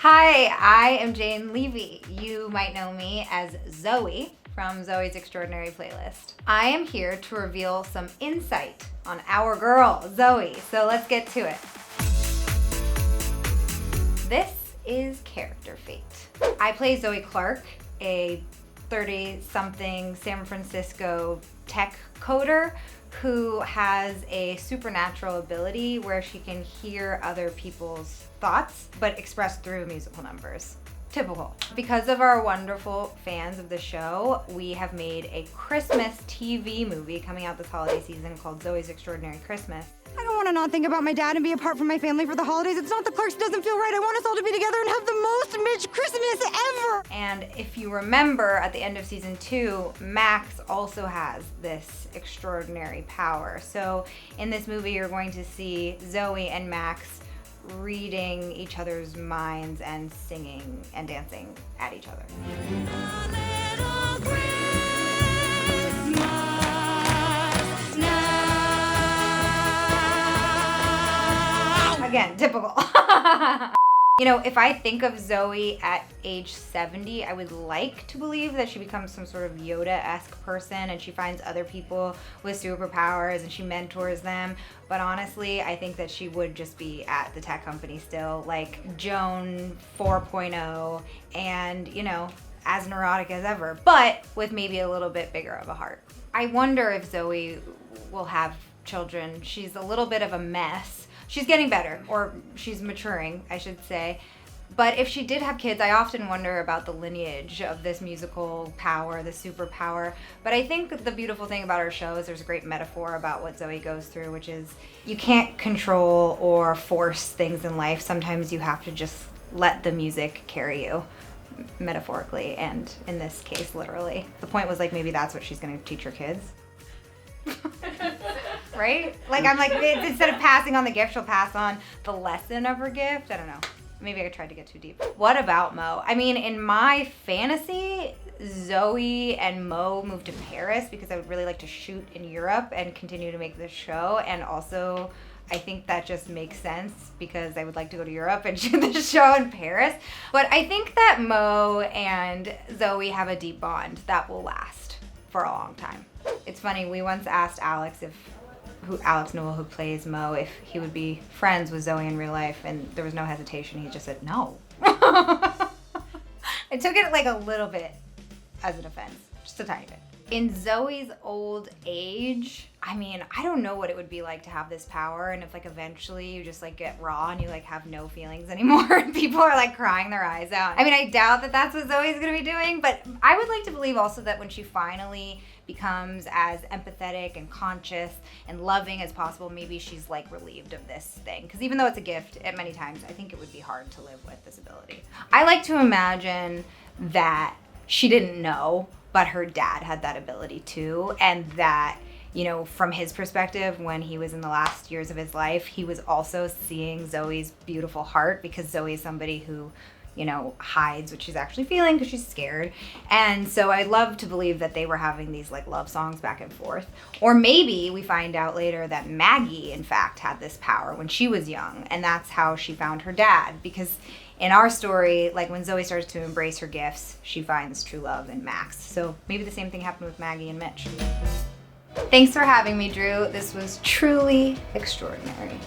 Hi, I am Jane Levy. You might know me as Zoey from Zoey's Extraordinary Playlist. I am here to reveal some insight on our girl, Zoey. So let's get to it. This is Character Fate. I play Zoey Clarke, a 30-something San Francisco tech coder who has a supernatural ability where she can hear other people's thoughts, but expressed through musical numbers. Typical. Because of our wonderful fans of the show, we have made a Christmas TV movie coming out this holiday season called Zoey's Extraordinary Christmas. I don't want to not think about my dad and be apart from my family for the holidays. It's not the Clarks, it doesn't feel right. I want us all to be together and have the most Mitch Christmas ever. And if you remember, at the end of season 2, Max also has this extraordinary power. So in this movie, you're going to see Zoey and Max reading each other's minds and singing and dancing at each other. Again, typical. You know, if I think of Zoey at age 70, I would like to believe that she becomes some sort of Yoda-esque person and she finds other people with superpowers and she mentors them. But honestly, I think that she would just be at the tech company still, like Joan 4.0 and, you know, as neurotic as ever, but with maybe a little bit bigger of a heart. I wonder if Zoey will have children. She's a little bit of a mess. She's getting better, or she's maturing, I should say. But if she did have kids, I often wonder about the lineage of this musical power, the superpower. But I think the beautiful thing about our show is there's a great metaphor about what Zoey goes through, which is you can't control or force things in life. Sometimes you have to just let the music carry you, metaphorically, and in this case, literally. The point was like maybe that's what she's gonna teach her kids. Right? Like, I'm like, instead of passing on the gift, she'll pass on the lesson of her gift. I don't know. Maybe I tried to get too deep. What about Mo? I mean, in my fantasy, Zoey and Mo moved to Paris because I would really like to shoot in Europe and continue to make this show. And also, I think that just makes sense because I would like to go to Europe and shoot the show in Paris. But I think that Mo and Zoey have a deep bond that will last for a long time. It's funny, we once asked Alex Alex Newell, who plays Mo, if he would be friends with Zoey in real life, and there was no hesitation. He just said no. I took it like a little bit as an offense, just a tiny bit. In Zoey's old age, I mean, I don't know what it would be like to have this power, and if like eventually you just like get raw and you like have no feelings anymore and people are like crying their eyes out. I mean, I doubt that that's what Zoey's gonna be doing, but I would like to believe also that when she finally becomes as empathetic and conscious and loving as possible, maybe she's like relieved of this thing. Because even though it's a gift at many times, I think it would be hard to live with this ability. I like to imagine that she didn't know, but her dad had that ability too, and that, you know, from his perspective, when he was in the last years of his life, he was also seeing Zoey's beautiful heart, because Zoe is somebody who, you know, hides what she's actually feeling because she's scared. And so I'd love to believe that they were having these like love songs back and forth. Or maybe we find out later that Maggie, in fact, had this power when she was young, and that's how she found her dad. Because in our story, like when Zoey starts to embrace her gifts, she finds true love in Max. So maybe the same thing happened with Maggie and Mitch. Thanks for having me, Drew. This was truly extraordinary.